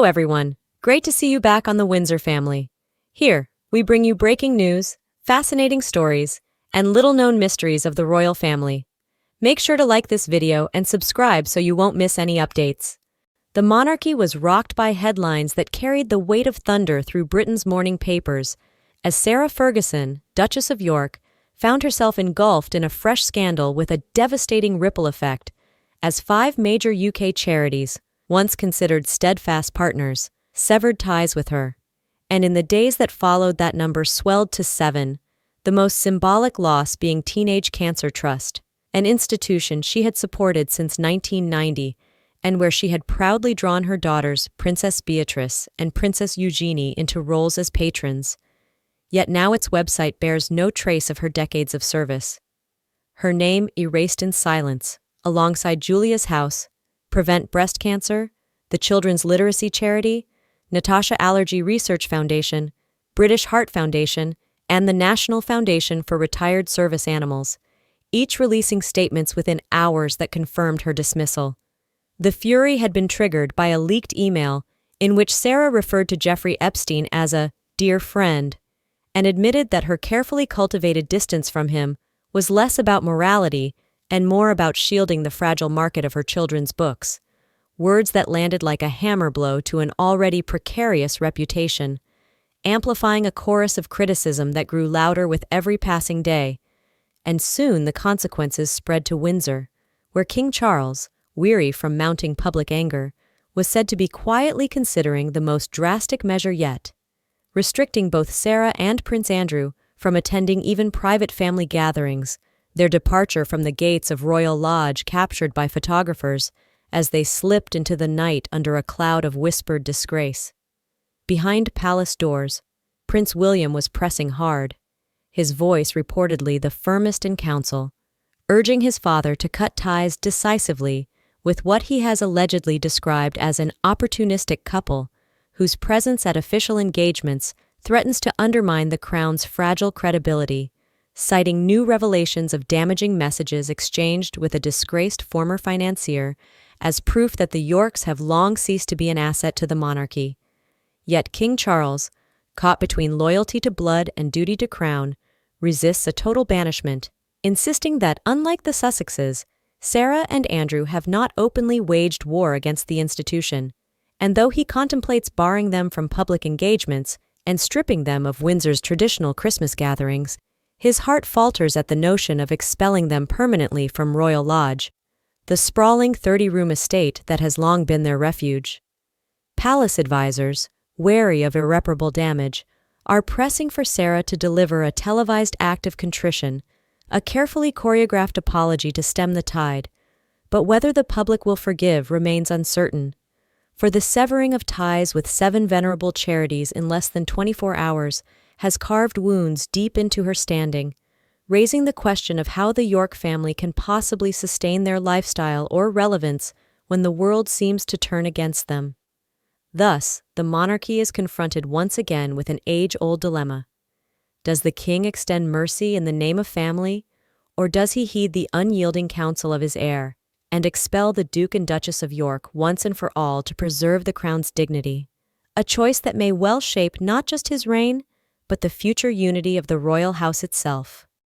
Hello everyone, great to see you back on the Windsor family. Here, we bring you breaking news, fascinating stories, and little-known mysteries of the royal family. Make sure to like this video and subscribe so you won't miss any updates. The monarchy was rocked by headlines that carried the weight of thunder through Britain's morning papers, as Sarah Ferguson, Duchess of York, found herself engulfed in a fresh scandal with a devastating ripple effect, as 5 major UK charities, once considered steadfast partners, severed ties with her. And in the days that followed, that number swelled to 7, the most symbolic loss being Teenage Cancer Trust, an institution she had supported since 1990 and where she had proudly drawn her daughters, Princess Beatrice and Princess Eugenie, into roles as patrons. Yet now its website bears no trace of her decades of service. Her name erased in silence, alongside Julia's House, Prevent Breast Cancer, the Children's Literacy Charity, Natasha Allergy Research Foundation, British Heart Foundation, and the National Foundation for Retired Service Animals, each releasing statements within hours that confirmed her dismissal. The fury had been triggered by a leaked email in which Sarah referred to Jeffrey Epstein as a dear friend and admitted that her carefully cultivated distance from him was less about morality and more about shielding the fragile market of her children's books, words that landed like a hammer blow to an already precarious reputation, amplifying a chorus of criticism that grew louder with every passing day. And soon the consequences spread to Windsor, where King Charles, weary from mounting public anger, was said to be quietly considering the most drastic measure yet, restricting both Sarah and Prince Andrew from attending even private family gatherings, their departure from the gates of Royal Lodge captured by photographers as they slipped into the night under a cloud of whispered disgrace. Behind palace doors, Prince William was pressing hard, his voice reportedly the firmest in council, urging his father to cut ties decisively with what he has allegedly described as an opportunistic couple whose presence at official engagements threatens to undermine the crown's fragile credibility, citing new revelations of damaging messages exchanged with a disgraced former financier as proof that the Yorks have long ceased to be an asset to the monarchy. Yet King Charles, caught between loyalty to blood and duty to crown, resists a total banishment, insisting that, unlike the Sussexes, Sarah and Andrew have not openly waged war against the institution, and though he contemplates barring them from public engagements and stripping them of Windsor's traditional Christmas gatherings, his heart falters at the notion of expelling them permanently from Royal Lodge, the sprawling 30-room estate that has long been their refuge. Palace advisors, wary of irreparable damage, are pressing for Sarah to deliver a televised act of contrition, a carefully choreographed apology to stem the tide, but whether the public will forgive remains uncertain. For the severing of ties with 7 venerable charities in less than 24 hours has carved wounds deep into her standing, raising the question of how the York family can possibly sustain their lifestyle or relevance when the world seems to turn against them. Thus, the monarchy is confronted once again with an age-old dilemma. Does the king extend mercy in the name of family, or does he heed the unyielding counsel of his heir and expel the Duke and Duchess of York once and for all to preserve the crown's dignity? A choice that may well shape not just his reign, but the future unity of the royal house itself.